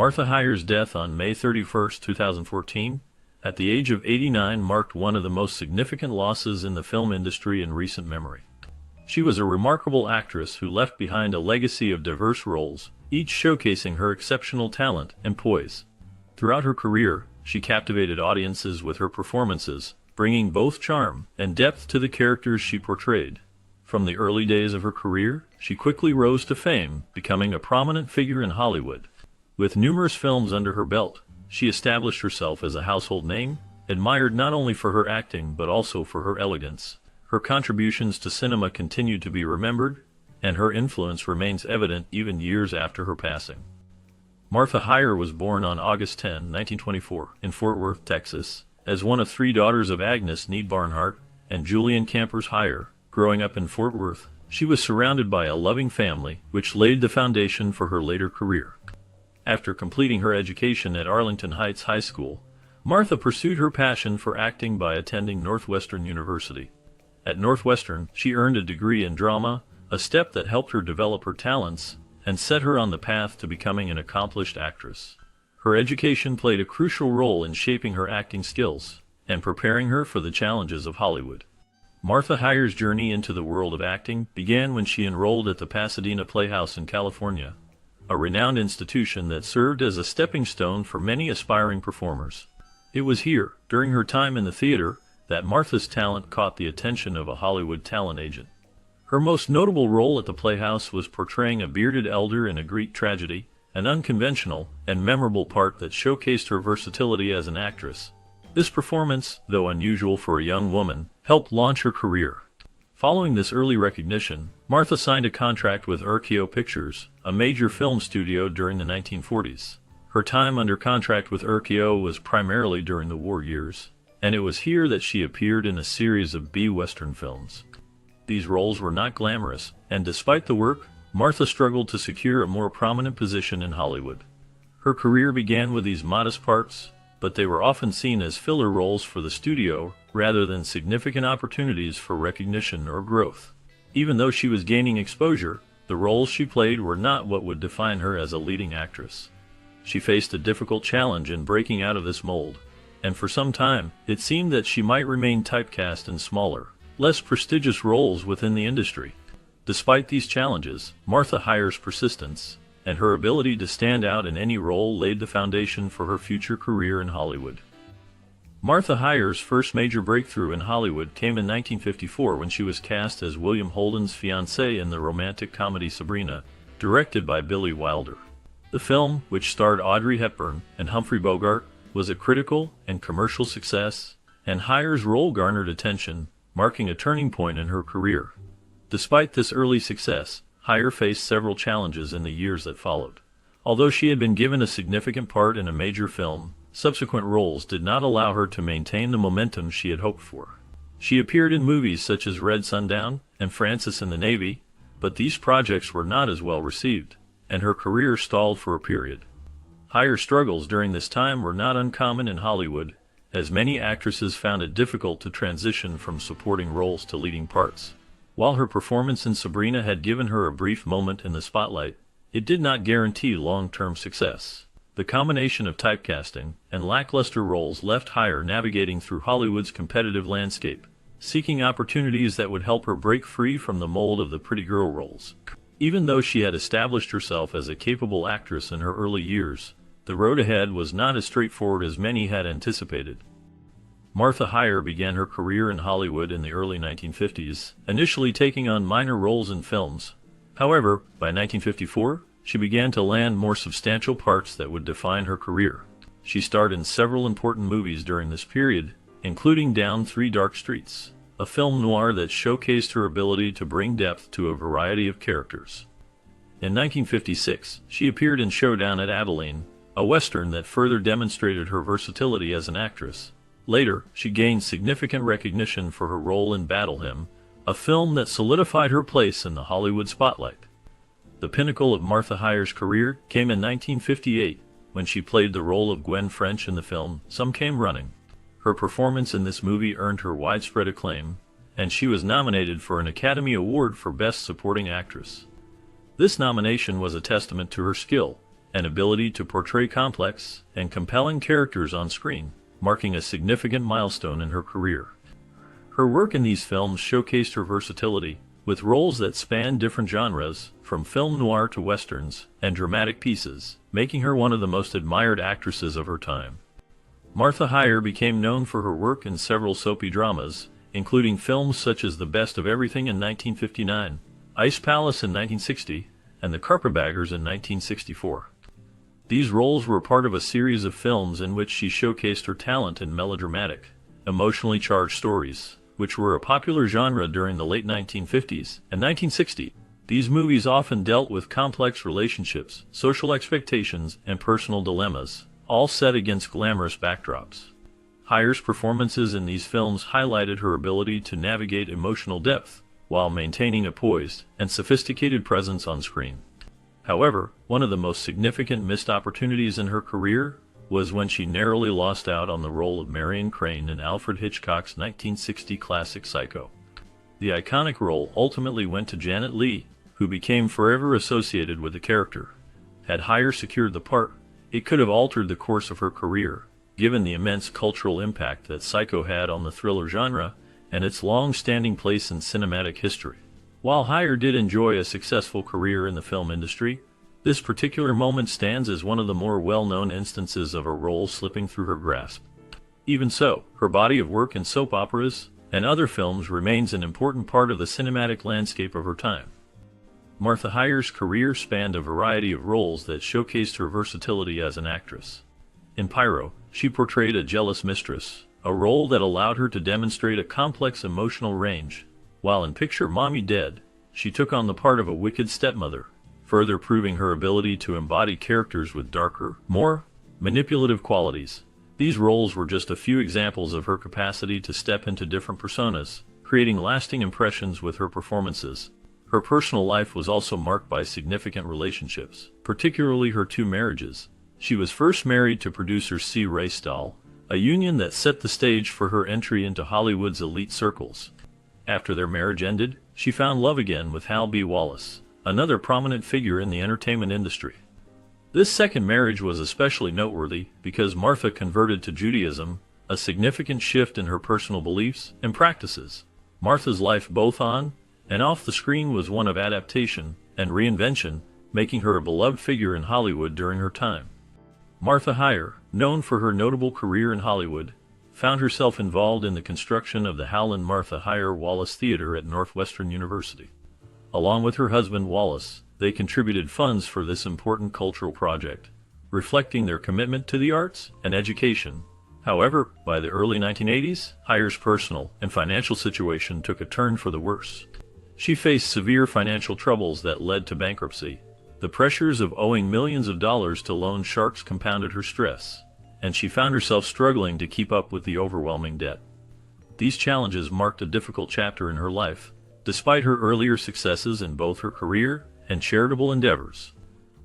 Martha Hyer's death on May 31, 2014, at the age of 89, marked one of the most significant losses in the film industry in recent memory. She was a remarkable actress who left behind a legacy of diverse roles, each showcasing her exceptional talent and poise. Throughout her career, she captivated audiences with her performances, bringing both charm and depth to the characters she portrayed. From the early days of her career, she quickly rose to fame, becoming a prominent figure in Hollywood. With numerous films under her belt, she established herself as a household name, admired not only for her acting but also for her elegance. Her contributions to cinema continue to be remembered, and her influence remains evident even years after her passing. Martha Hyer was born on August 10, 1924, in Fort Worth, Texas, as one of three daughters of Agnes Need Barnhart and Julian Campers Hyer. Growing up in Fort Worth, she was surrounded by a loving family, which laid the foundation for her later career. After completing her education at Arlington Heights High School, Martha pursued her passion for acting by attending Northwestern University. At Northwestern, she earned a degree in drama, a step that helped her develop her talents and set her on the path to becoming an accomplished actress. Her education played a crucial role in shaping her acting skills and preparing her for the challenges of Hollywood. Martha Hyer's journey into the world of acting began when she enrolled at the Pasadena Playhouse in California, a renowned institution that served as a stepping stone for many aspiring performers. It was here, during her time in the theater, that Martha's talent caught the attention of a Hollywood talent agent. Her most notable role at the Playhouse was portraying a bearded elder in a Greek tragedy, an unconventional and memorable part that showcased her versatility as an actress. This performance, though unusual for a young woman, helped launch her career. Following this early recognition, Martha signed a contract with RKO Pictures, a major film studio during the 1940s. Her time under contract with RKO was primarily during the war years, and it was here that she appeared in a series of B-Western films. These roles were not glamorous, and despite the work, Martha struggled to secure a more prominent position in Hollywood. Her career began with these modest parts, but they were often seen as filler roles for the studio rather than significant opportunities for recognition or growth. Even though she was gaining exposure, the roles she played were not what would define her as a leading actress. She faced a difficult challenge in breaking out of this mold, and for some time, it seemed that she might remain typecast in smaller, less prestigious roles within the industry. Despite these challenges, Martha Hyer's persistence and her ability to stand out in any role laid the foundation for her future career in Hollywood. Martha Hyer's first major breakthrough in Hollywood came in 1954 when she was cast as William Holden's fiancée in the romantic comedy Sabrina, directed by Billy Wilder. The film, which starred Audrey Hepburn and Humphrey Bogart, was a critical and commercial success, and Hyer's role garnered attention, marking a turning point in her career. Despite this early success, Hyer faced several challenges in the years that followed. Although she had been given a significant part in a major film, subsequent roles did not allow her to maintain the momentum she had hoped for. She appeared in movies such as Red Sundown and Francis in the Navy, but these projects were not as well received, and her career stalled for a period. Hyer's struggles during this time were not uncommon in Hollywood, as many actresses found it difficult to transition from supporting roles to leading parts. While her performance in Sabrina had given her a brief moment in the spotlight, it did not guarantee long-term success. The combination of typecasting and lackluster roles left Hyer navigating through Hollywood's competitive landscape, seeking opportunities that would help her break free from the mold of the pretty girl roles. Even though she had established herself as a capable actress in her early years, the road ahead was not as straightforward as many had anticipated. Martha Hyer began her career in Hollywood in the early 1950s, initially taking on minor roles in films. However, by 1954, she began to land more substantial parts that would define her career. She starred in several important movies during this period, including Down Three Dark Streets, a film noir that showcased her ability to bring depth to a variety of characters. In 1956, she appeared in Showdown at Abilene, a western that further demonstrated her versatility as an actress. Later, she gained significant recognition for her role in Battle Hymn, a film that solidified her place in the Hollywood spotlight. The pinnacle of Martha Hyer's career came in 1958, when she played the role of Gwen French in the film Some Came Running. Her performance in this movie earned her widespread acclaim, and she was nominated for an Academy Award for Best Supporting Actress. This nomination was a testament to her skill an ability to portray complex and compelling characters on screen, marking a significant milestone in her career. Her work in these films showcased her versatility, with roles that spanned different genres, from film noir to westerns and dramatic pieces, making her one of the most admired actresses of her time. Martha Hyer became known for her work in several soapy dramas, including films such as The Best of Everything in 1959, Ice Palace in 1960, and The Carpetbaggers in 1964. These roles were part of a series of films in which she showcased her talent in melodramatic, emotionally charged stories, which were a popular genre during the late 1950s and 1960s. These movies often dealt with complex relationships, social expectations, and personal dilemmas, all set against glamorous backdrops. Hyer's performances in these films highlighted her ability to navigate emotional depth while maintaining a poised and sophisticated presence on screen. However, one of the most significant missed opportunities in her career was when she narrowly lost out on the role of Marion Crane in Alfred Hitchcock's 1960 classic Psycho. The iconic role ultimately went to Janet Leigh, who became forever associated with the character. Had Hyer secured the part, it could have altered the course of her career, given the immense cultural impact that Psycho had on the thriller genre and its long-standing place in cinematic history. While Hyer did enjoy a successful career in the film industry, this particular moment stands as one of the more well-known instances of a role slipping through her grasp. Even so, her body of work in soap operas and other films remains an important part of the cinematic landscape of her time. Martha Hyer's career spanned a variety of roles that showcased her versatility as an actress. In Pyro, she portrayed a jealous mistress, a role that allowed her to demonstrate a complex emotional range, while in Picture Mommy Dead, she took on the part of a wicked stepmother, further proving her ability to embody characters with darker, more manipulative qualities. These roles were just a few examples of her capacity to step into different personas, creating lasting impressions with her performances. Her personal life was also marked by significant relationships, particularly her two marriages. She was first married to producer C. Ray Stahl, a union that set the stage for her entry into Hollywood's elite circles. After their marriage ended, she found love again with Hal B. Wallis, another prominent figure in the entertainment industry. This second marriage was especially noteworthy because Martha converted to Judaism, a significant shift in her personal beliefs and practices. Martha's life both on and off the screen was one of adaptation and reinvention, making her a beloved figure in Hollywood during her time. Martha Hyer, known for her notable career in Hollywood, found herself involved in the construction of the Howland Martha Hyer Wallace Theater at Northwestern University. Along with her husband Wallace, they contributed funds for this important cultural project, reflecting their commitment to the arts and education. However, by the early 1980s, Hyer's personal and financial situation took a turn for the worse. She faced severe financial troubles that led to bankruptcy. The pressures of owing millions of dollars to loan sharks compounded her stress, and she found herself struggling to keep up with the overwhelming debt. These challenges marked a difficult chapter in her life, despite her earlier successes in both her career and charitable endeavors.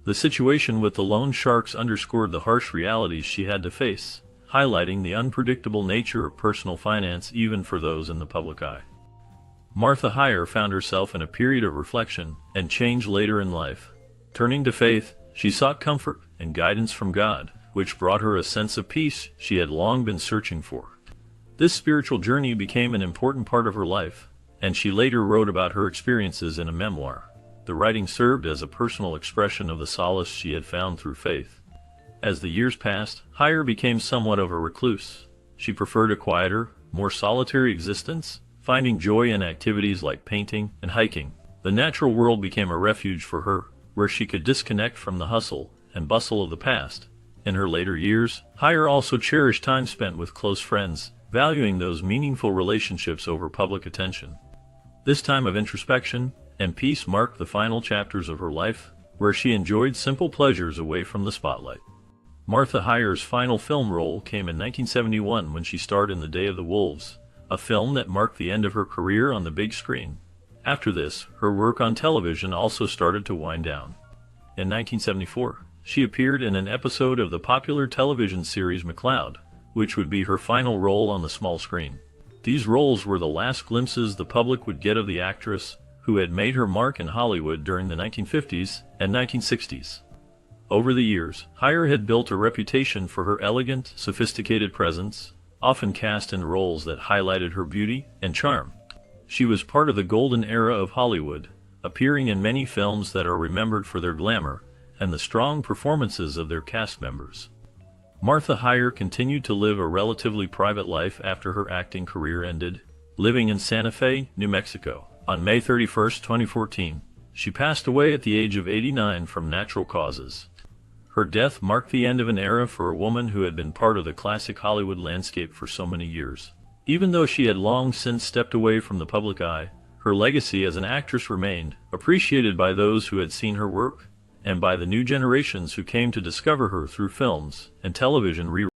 The situation with the loan sharks underscored the harsh realities she had to face, highlighting the unpredictable nature of personal finance even for those in the public eye. Martha Hyer found herself in a period of reflection and change later in life. Turning to faith, she sought comfort and guidance from God, which brought her a sense of peace she had long been searching for. This spiritual journey became an important part of her life, and she later wrote about her experiences in a memoir. The writing served as a personal expression of the solace she had found through faith. As the years passed, Hyer became somewhat of a recluse. She preferred a quieter, more solitary existence, finding joy in activities like painting and hiking. The natural world became a refuge for her, where she could disconnect from the hustle and bustle of the past. In her later years, Hyer also cherished time spent with close friends, valuing those meaningful relationships over public attention. This time of introspection and peace marked the final chapters of her life, where she enjoyed simple pleasures away from the spotlight. Martha Hyer's final film role came in 1971 when she starred in The Day of the Wolves, a film that marked the end of her career on the big screen. After this, her work on television also started to wind down. In 1974, she appeared in an episode of the popular television series McCloud, which would be her final role on the small screen. These roles were the last glimpses the public would get of the actress who had made her mark in Hollywood during the 1950s and 1960s. Over the years, Hyer had built a reputation for her elegant, sophisticated presence, often cast in roles that highlighted her beauty and charm. She was part of the golden era of Hollywood, appearing in many films that are remembered for their glamour and the strong performances of their cast members. Martha Hyer continued to live a relatively private life after her acting career ended, living in Santa Fe, New Mexico. On May 31, 2014, she passed away at the age of 89 from natural causes. Her death marked the end of an era for a woman who had been part of the classic Hollywood landscape for so many years. Even though she had long since stepped away from the public eye, her legacy as an actress remained, appreciated by those who had seen her work, and by the new generations who came to discover her through films and television reruns.